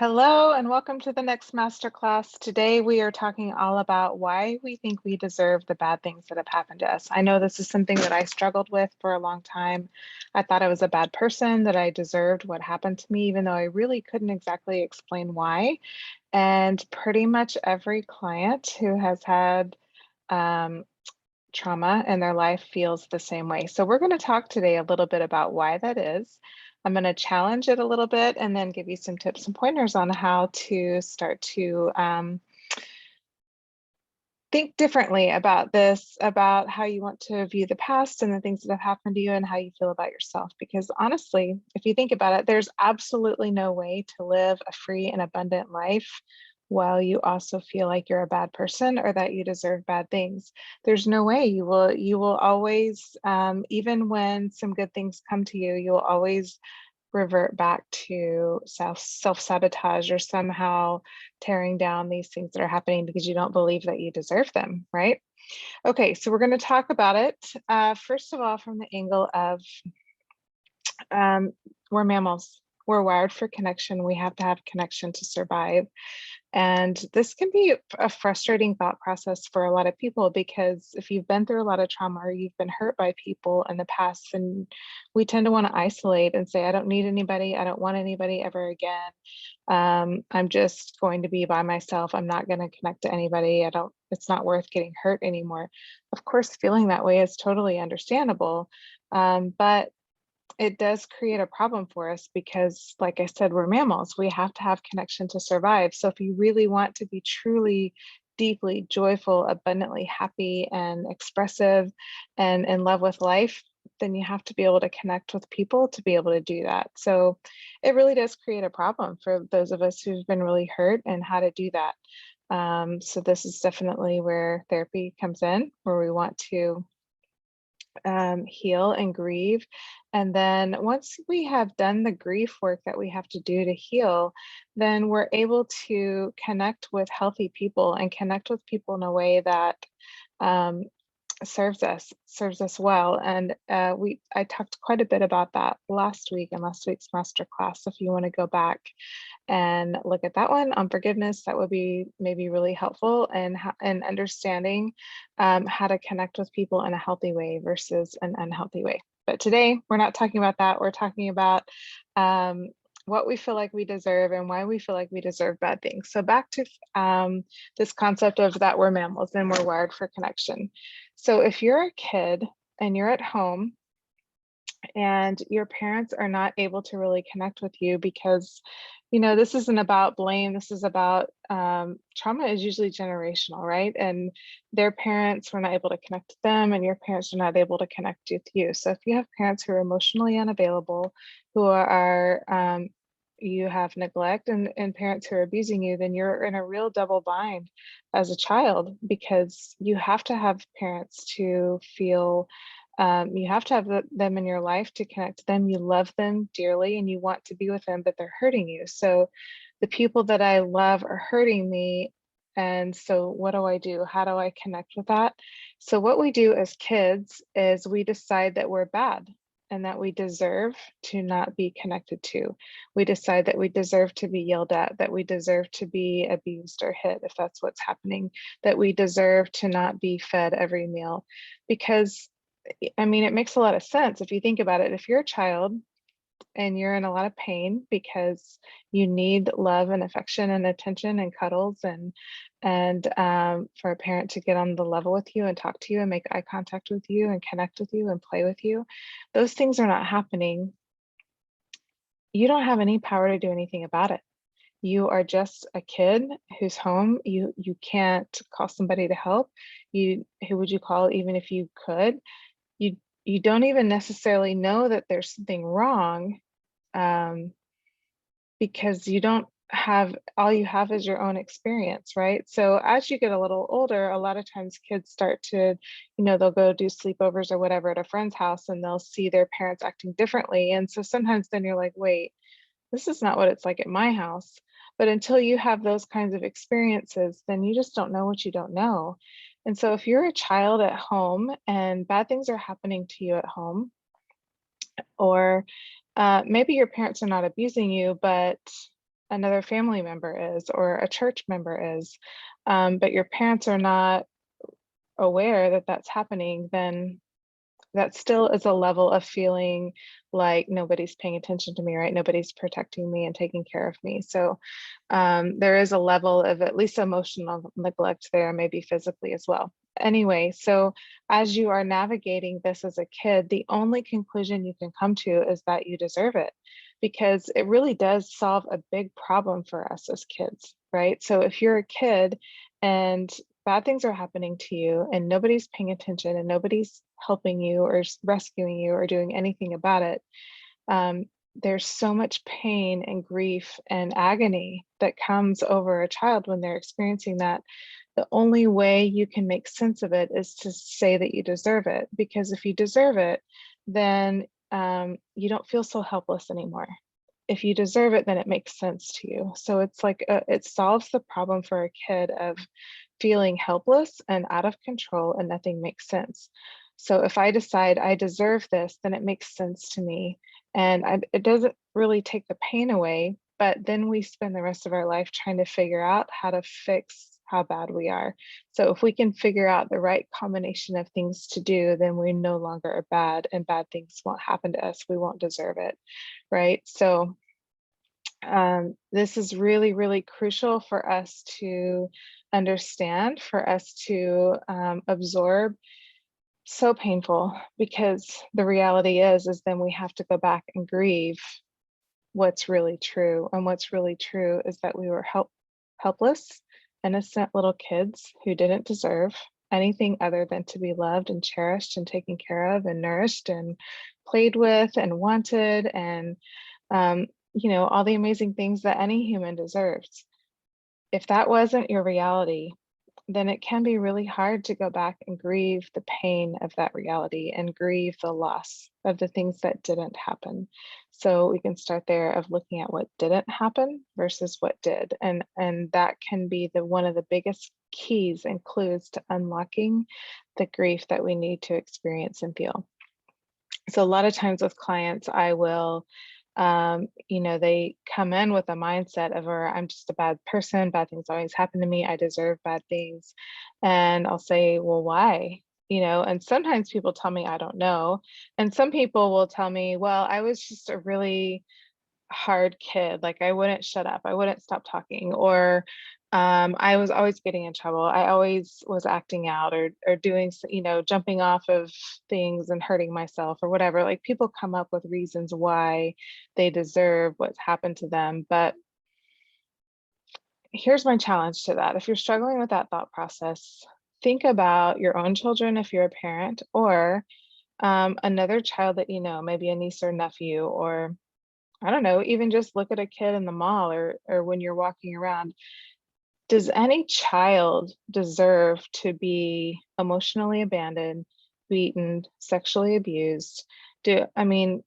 Hello and welcome to the next masterclass. Today we are talking all about why we think we deserve the bad things that have happened to us. I know this is something that I struggled with for a long time. I thought I was a bad person, that I deserved what happened to me, even though I really couldn't exactly explain why. And pretty much every client who has had um, trauma in their life feels the same way. So we're going to talk today a little bit about why that is. I'm going to challenge it a little bit and then give you some tips and pointers on how to start to think differently about this, about how you want to view the past and the things that have happened to you and how you feel about yourself. Because honestly, if you think about it, there's absolutely no way to live a free and abundant life while you also feel like you're a bad person or that you deserve bad things. There's no way. You will always, even when some good things come to you, you'll always revert back to self-sabotage or somehow tearing down these things that are happening because you don't believe that you deserve them, right? Okay, so we're going to talk about it. First of all, from the angle of we're mammals. We're wired for connection. We have to have connection to survive. And this can be a frustrating thought process for a lot of people because if you've been through a lot of trauma or you've been hurt by people in the past, then we tend to want to isolate and say, I don't need anybody. I don't want anybody ever again. I'm just going to be by myself. I'm not going to connect to anybody. It's not worth getting hurt anymore. Of course, feeling that way is totally understandable. But it does create a problem for us because, like I said, we're mammals. We have to have connection to survive. So if you really want to be truly, deeply joyful, abundantly happy and expressive and in love with life, then you have to be able to connect with people to be able to do that. So it really does create a problem for those of us who've been really hurt and how to do that. So this is definitely where therapy comes in, where we want to heal and grieve. And then once we have done the grief work that we have to do to heal, then we're able to connect with healthy people and connect with people in a way that um, serves us well. And I talked quite a bit about that last week in last week's masterclass. So if you want to go back and look at that one on forgiveness, that would be maybe really helpful in understanding how to connect with people in a healthy way versus an unhealthy way. But today we're not talking about that. We're talking about what we feel like we deserve and why we feel like we deserve bad things. So back to this concept of that we're mammals and we're wired for connection. So if you're a kid and you're at home and your parents are not able to really connect with you because, this isn't about blame. This is about trauma is usually generational, right? And their parents were not able to connect to them and your parents are not able to connect with you. So if you have parents who are emotionally unavailable, who are you have neglect and parents who are abusing you, then you're in a real double bind as a child because you have to have parents to feel you have to have them in your life to connect to them. You love them dearly and you want to be with them, but they're hurting you. So the people that I love are hurting me. And so what do I do? How do I connect with that? So what we do as kids is we decide that we're bad and that we deserve to not be connected to. We decide that we deserve to be yelled at, that we deserve to be abused or hit if that's what's happening, that we deserve to not be fed every meal. Because it makes a lot of sense if you think about it. If you're a child and you're in a lot of pain because you need love and affection and attention and cuddles and for a parent to get on the level with you and talk to you and make eye contact with you and connect with you and play with you, those things are not happening. You don't have any power to do anything about it. You are just a kid who's home. You can't call somebody to help. Who would you call even if you could? You don't even necessarily know that there's something wrong because you don't have, all you have is your own experience, right? So as you get a little older, a lot of times kids start to, they'll go do sleepovers or whatever at a friend's house and they'll see their parents acting differently. And so sometimes then you're like, wait, this is not what it's like at my house. But until you have those kinds of experiences, then you just don't know what you don't know. And so if you're a child at home and bad things are happening to you at home, or maybe your parents are not abusing you, but another family member is or a church member is, but your parents are not aware that that's happening, then that still is a level of feeling like nobody's paying attention to me, right? Nobody's protecting me and taking care of me. So there is a level of at least emotional neglect there, maybe physically as well. Anyway, so as you are navigating this as a kid, the only conclusion you can come to is that you deserve it, because it really does solve a big problem for us as kids, right? So if you're a kid and bad things are happening to you and nobody's paying attention and nobody's helping you or rescuing you or doing anything about it, um, there's so much pain and grief and agony that comes over a child when they're experiencing that. The only way you can make sense of it is to say that you deserve it, because if you deserve it, then you don't feel so helpless anymore. If you deserve it, then it makes sense to you. So it's like it solves the problem for a kid of feeling helpless and out of control and nothing makes sense. So if I decide I deserve this, then it makes sense to me. And it doesn't really take the pain away, but then we spend the rest of our life trying to figure out how to fix how bad we are. So if we can figure out the right combination of things to do, then we no longer are bad and bad things won't happen to us. We won't deserve it, right? So this is really, really crucial for us to understand, for us to absorb. So painful, because the reality is then we have to go back and grieve what's really true. And what's really true is that we were helpless, innocent little kids who didn't deserve anything other than to be loved and cherished and taken care of and nourished and played with and wanted, and um, all the amazing things that any human deserves. If that wasn't your reality, then it can be really hard to go back and grieve the pain of that reality and grieve the loss of the things that didn't happen. So we can start there of looking at what didn't happen versus what did. And that can be the one of the biggest keys and clues to unlocking the grief that we need to experience and feel. So a lot of times with clients, I will they come in with a mindset of, or I'm just a bad person, bad things always happen to me, I deserve bad things. And I'll say, well, why? And sometimes people tell me I don't know. And some people will tell me, well, I was just a really hard kid. Like I wouldn't shut up. I wouldn't stop talking. Or I was always getting in trouble. I always was acting out or doing, jumping off of things and hurting myself or whatever. Like people come up with reasons why they deserve what's happened to them. But here's my challenge to that. If you're struggling with that thought process, think about your own children if you're a parent, or another child that you know, maybe a niece or nephew, or I don't know, even just look at a kid in the mall or when you're walking around. Does any child deserve to be emotionally abandoned, beaten, sexually abused? I mean,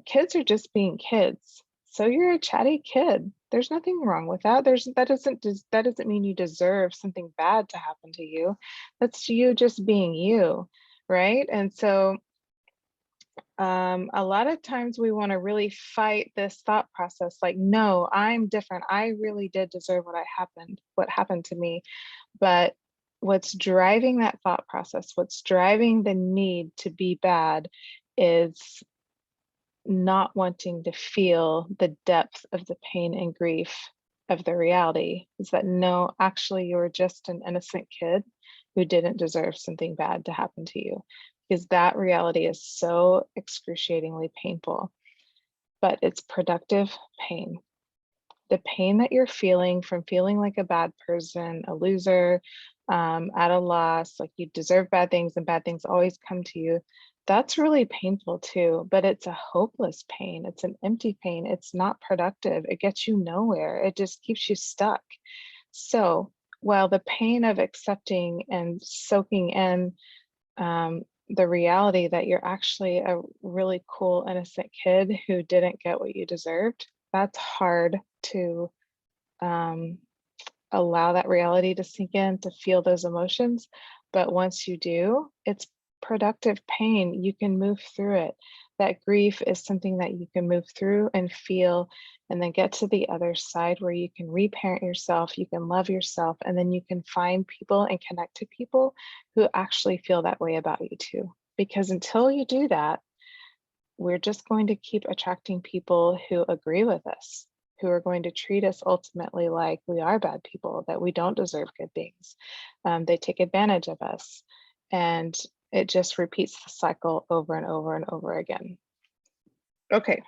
kids are just being kids. So you're a chatty kid. There's nothing wrong with that. That doesn't mean you deserve something bad to happen to you. That's you just being you, right? And so a lot of times we want to really fight this thought process like, no, I'm different. I really did deserve what happened to me. But what's driving that thought process, what's driving the need to be bad, is not wanting to feel the depth of the pain and grief of the reality. Is that no, actually, you were just an innocent kid who didn't deserve something bad to happen to you, because that reality is so excruciatingly painful, but it's productive pain. The pain that you're feeling from feeling like a bad person, a loser, at a loss, like you deserve bad things and bad things always come to you, that's really painful too, but it's a hopeless pain. It's an empty pain. It's not productive. It gets you nowhere. It just keeps you stuck. So while the pain of accepting and soaking in the reality that you're actually a really cool, innocent kid who didn't get what you deserved, that's hard to um, allow that reality to sink in, to feel those emotions. But once you do, it's productive pain. You can move through it. that grief is something that you can move through and feel, and then get to the other side where you can reparent yourself, you can love yourself, and then you can find people and connect to people who actually feel that way about you too. Because until you do that, we're just going to keep attracting people who agree with us, who are going to treat us ultimately like we are bad people, that we don't deserve good things. They take advantage of us. And it just repeats the cycle over and over and over again. Okay,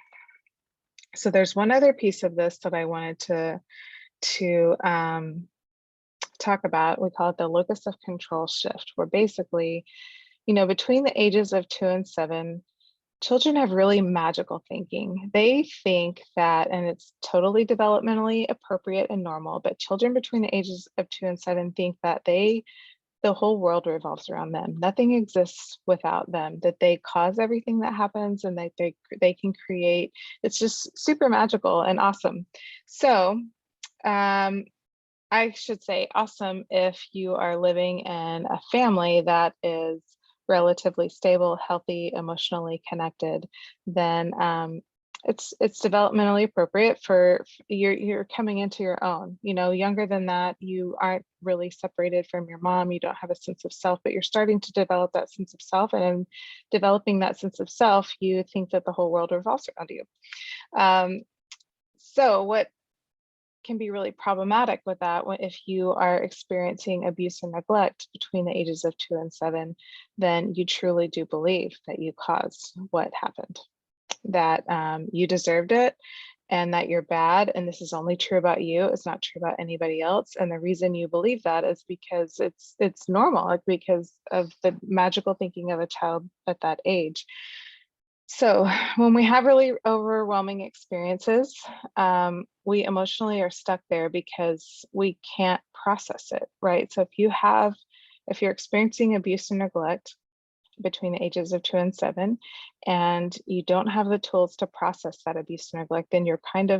so there's one other piece of this that I wanted to talk about. We call it the locus of control shift, where basically, between the ages of 2 and 7, children have really magical thinking. They think that, and it's totally developmentally appropriate and normal, but children between the ages of 2 and 7 think that the whole world revolves around them. Nothing exists without them, that they cause everything that happens, and that they can create. It's just super magical and awesome. So I should say awesome if you are living in a family that is relatively stable, healthy, emotionally connected, then it's developmentally appropriate for you're coming into your own. Younger than that, you aren't really separated from your mom. You don't have a sense of self, but you're starting to develop that sense of self. And in developing that sense of self, you think that the whole world revolves around you. So what can be really problematic with that, if you are experiencing abuse and neglect between the ages of 2 and 7, then you truly do believe that you caused what happened, that you deserved it, and that you're bad, and this is only true about you. It's not true about anybody else. And the reason you believe that is because it's normal, like because of the magical thinking of a child at that age. So when we have really overwhelming experiences, we emotionally are stuck there because we can't process it, right? So if you're experiencing abuse and neglect between the ages of 2 and 7, and you don't have the tools to process that abuse and neglect, then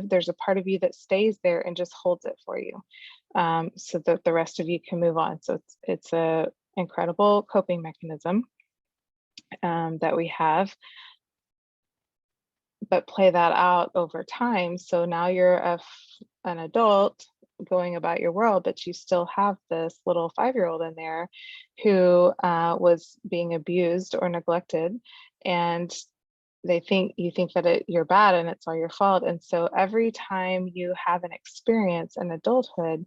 there's a part of you that stays there and just holds it for you, so that the rest of you can move on. So it's a incredible coping mechanism that we have, but play that out over time. So now you're an adult going about your world, but you still have this little 5-year-old in there who was being abused or neglected, and you think that you're bad and it's all your fault. And so every time you have an experience in adulthood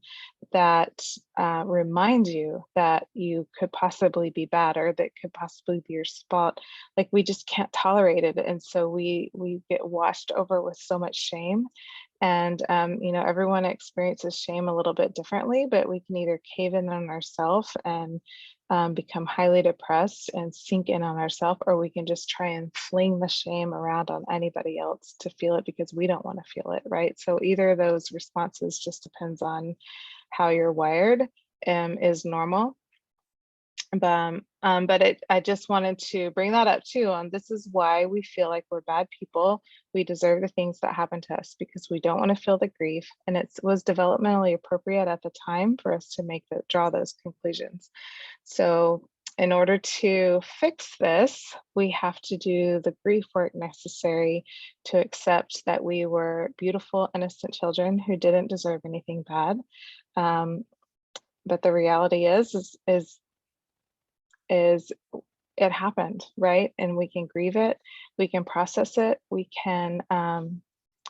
that reminds you that you could possibly be bad, or that could possibly be your fault, like, we just can't tolerate it. And so we get washed over with so much shame. And everyone experiences shame a little bit differently, but we can either cave in on ourselves and become highly depressed and sink in on ourselves, or we can just try and fling the shame around on anybody else to feel it because we don't want to feel it, right? So either of those responses just depends on how you're wired, is normal. But I just wanted to bring that up too. This is why we feel like we're bad people. We deserve the things that happen to us because we don't want to feel the grief, and it was developmentally appropriate at the time for us to draw those conclusions. So in order to fix this, we have to do the grief work necessary to accept that we were beautiful, innocent children who didn't deserve anything bad. But the reality is it happened, right? And we can grieve it, we can process it, we can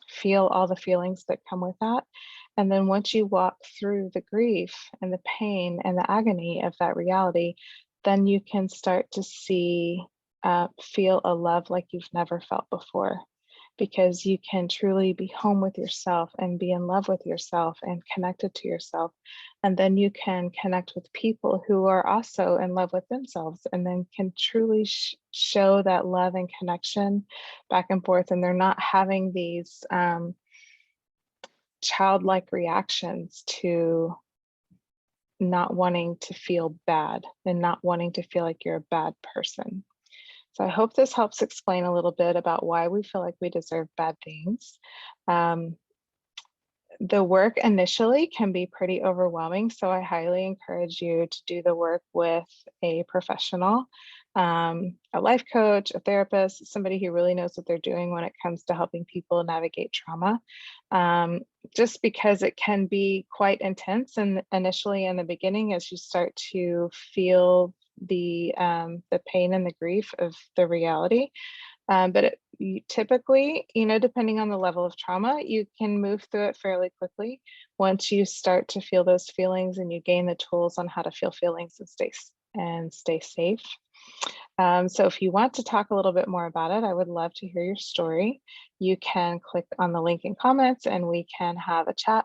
feel all the feelings that come with that. And then once you walk through the grief and the pain and the agony of that reality, then you can start to feel a love like you've never felt before, because you can truly be home with yourself and be in love with yourself and connected to yourself. And then you can connect with people who are also in love with themselves, and then can truly show that love and connection back and forth. And they're not having these childlike reactions to not wanting to feel bad and not wanting to feel like you're a bad person. So I hope this helps explain a little bit about why we feel like we deserve bad things. The work initially can be pretty overwhelming, so I highly encourage you to do the work with a professional. a life coach, a therapist, somebody who really knows what they're doing when it comes to helping people navigate trauma. Um, just because it can be quite intense and initially in the beginning as you start to feel the pain and the grief of the reality. But typically, depending on the level of trauma, you can move through it fairly quickly once you start to feel those feelings and you gain the tools on how to feel feelings and stay safe. So if you want to talk a little bit more about it, I would love to hear your story. You can click on the link in comments and we can have a chat.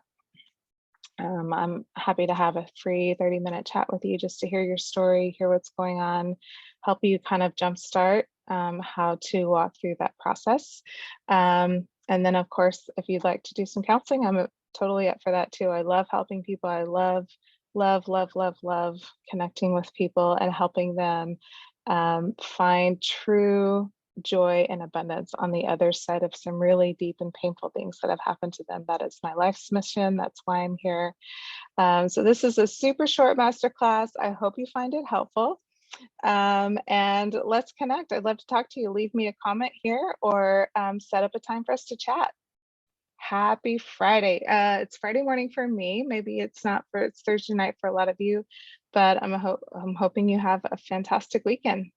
I'm happy to have a free 30-minute chat with you just to hear your story, hear what's going on, help you kind of jumpstart how to walk through that process. And then, of course, if you'd like to do some counseling, I'm totally up for that too. I love helping people. I love connecting with people and helping them find true joy and abundance on the other side of some really deep and painful things that have happened to them. That is my life's mission. That's why I'm here. So this is a super short masterclass. I hope you find it helpful. And let's connect. I'd love to talk to you. Leave me a comment here or set up a time for us to chat. Happy Friday. It's Friday morning for me. Maybe it's Thursday night for a lot of you, but I'm hoping you have a fantastic weekend.